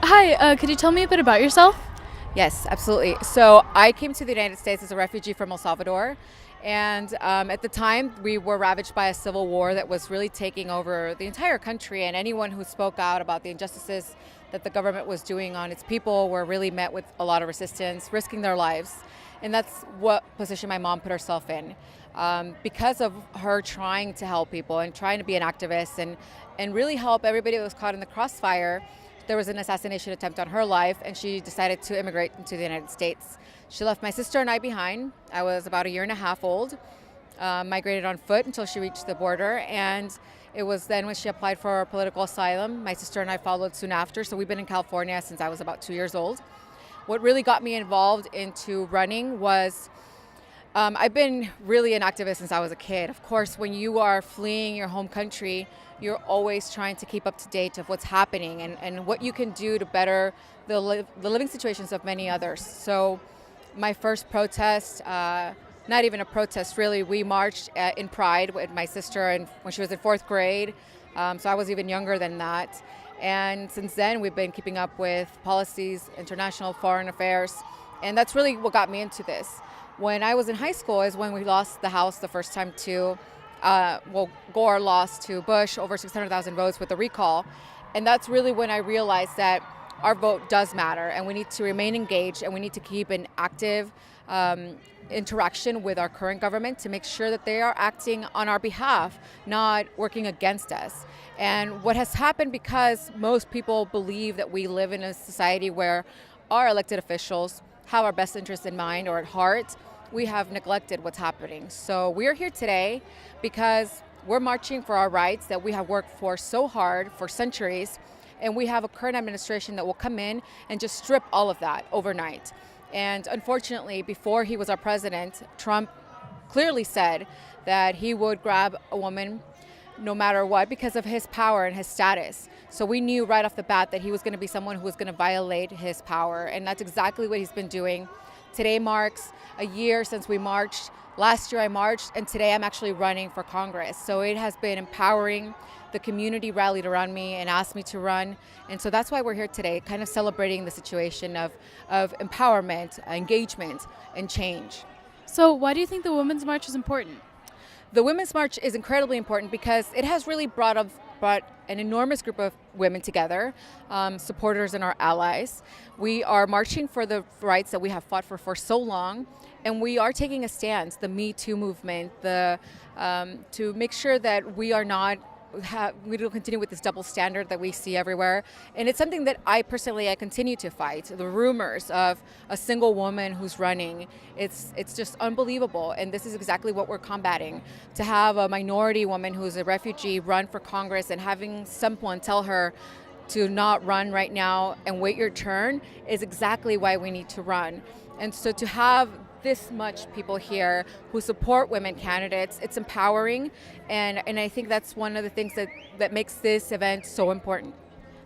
Hi, could you tell me a bit about yourself? Yes, absolutely. So I came to the United States as a refugee from El Salvador. And at the time, we were ravaged by a civil war that was really taking over the entire country. And anyone who spoke out about the injustices that the government was doing on its people were really met with a lot of resistance, risking their lives. And that's what position my mom put herself in. Because of her trying to help people and trying to be an activist and really help everybody that was caught in the crossfire, there was an assassination attempt on her life, and she decided to immigrate into the United States. She left my sister and I behind. I was about a year and a half old, migrated on foot until she reached the border, and it was then when she applied for political asylum. My sister and I followed soon after, so we've been in California since I was about 2 years old. What really got me involved into running was I've been really an activist since I was a kid. Of course, when you are fleeing your home country, you're always trying to keep up to date of what's happening and what you can do to better the living situations of many others. So my first protest, not even a protest really, we marched in Pride with my sister and when she was in fourth grade. So I was even younger than that. And since then, we've been keeping up with policies, international foreign affairs. And that's really what got me into this. When I was in high school is when we lost the House the first time to, Gore lost to Bush over 600,000 votes with the recall. And that's really when I realized that our vote does matter and we need to remain engaged and we need to keep an active interaction with our current government to make sure that they are acting on our behalf, not working against us. And what has happened, because most people believe that we live in a society where our elected officials have our best interests in mind or at heart, we have neglected what's happening. So we're here today because we're marching for our rights that we have worked for so hard for centuries, and we have a current administration that will come in and just strip all of that overnight. And unfortunately, before he was our president, Trump clearly said that he would grab a woman no matter what because of his power and his status. So we knew right off the bat that he was going to be someone who was going to violate his power. And that's exactly what he's been doing. Today marks a year since we marched. Last year I marched, and today I'm actually running for Congress. So it has been empowering. The community rallied around me and asked me to run. And so that's why we're here today, kind of celebrating the situation of empowerment, engagement, and change. So, why do you think the Women's March is important? The Women's March is incredibly important because it has really brought an enormous group of women together, supporters and our allies. We are marching for the rights that we have fought for so long, and we are taking a stance, the Me Too movement, to make sure that we are not we don't continue with this double standard that we see everywhere. And it's something that I continue to fight. The rumors of a single woman who's running, it's just unbelievable. And this is exactly what we're combating. To have a minority woman who's a refugee run for Congress and having someone tell her to not run right now and wait your turn is exactly why we need to run. And so to have this much people here who support women candidates, it's empowering, and I think that's one of the things that makes this event so important.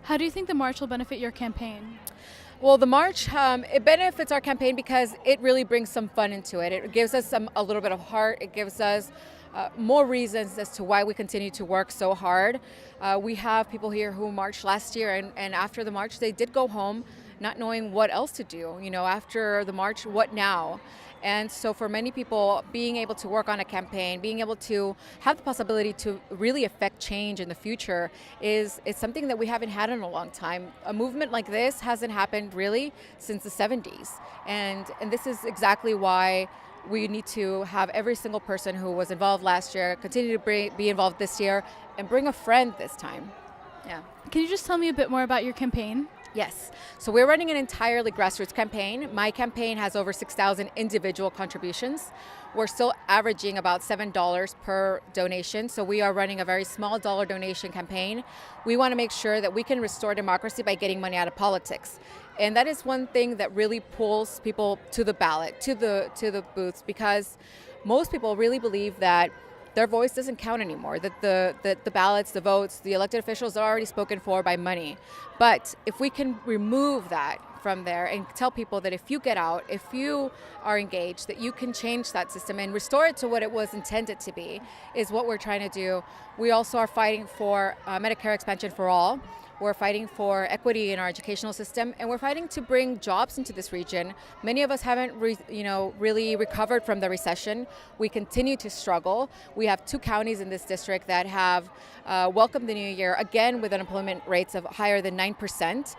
How do you think the march will benefit your campaign? Well, the march, it benefits our campaign because it really brings some fun into it. It gives us a little bit of heart. It gives us more reasons as to why we continue to work so hard. We have people here who marched last year, and after the march, they did go home not knowing what else to do. You know, after the march, what now? And so for many people, being able to work on a campaign, being able to have the possibility to really affect change in the future is something that we haven't had in a long time. A movement like this hasn't happened really since the 70s. And this is exactly why we need to have every single person who was involved last year continue to be involved this year and bring a friend this time. Yeah. Can you just tell me a bit more about your campaign? Yes. So we're running an entirely grassroots campaign. My campaign has over 6,000 individual contributions. We're still averaging about $7 per donation. So we are running a very small dollar donation campaign. We want to make sure that we can restore democracy by getting money out of politics. And that is one thing that really pulls people to the ballot, to the booths, because most people really believe that their voice doesn't count anymore, that the ballots, the votes, the elected officials are already spoken for by money. But if we can remove that from there and tell people that if you get out, if you are engaged, that you can change that system and restore it to what it was intended to be, is what we're trying to do. We also are fighting for Medicare expansion for all. We're fighting for equity in our educational system, and we're fighting to bring jobs into this region. Many of us haven't really recovered from the recession. We continue to struggle. We have 2 counties in this district that have welcomed the new year, again with unemployment rates of higher than 9%.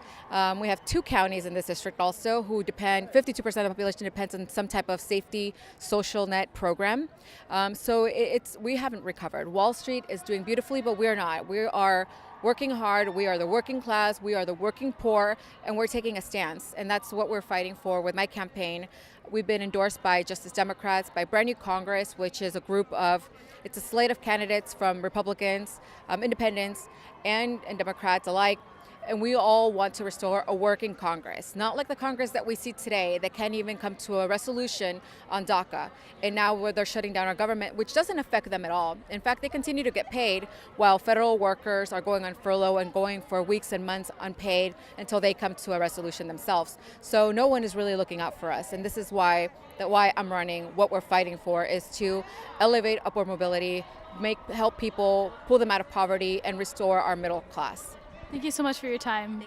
We have 2 counties in this district also who depend, 52% of the population depends on some type of safety social net program. We haven't recovered. Wall Street is doing beautifully, but we're not. We are working hard. We are the working class. We are the working poor, and we're taking a stance. And that's what we're fighting for with my campaign. We've been endorsed by Justice Democrats, by Brand New Congress, which is it's a slate of candidates from Republicans, independents, and Democrats alike. And we all want to restore a working Congress, not like the Congress that we see today that can't even come to a resolution on DACA. And now where they're shutting down our government, which doesn't affect them at all. In fact, they continue to get paid while federal workers are going on furlough and going for weeks and months unpaid until they come to a resolution themselves. So no one is really looking out for us. And this is why I'm running. What we're fighting for is to elevate upward mobility, help people, pull them out of poverty, and restore our middle class. Thank you so much for your time.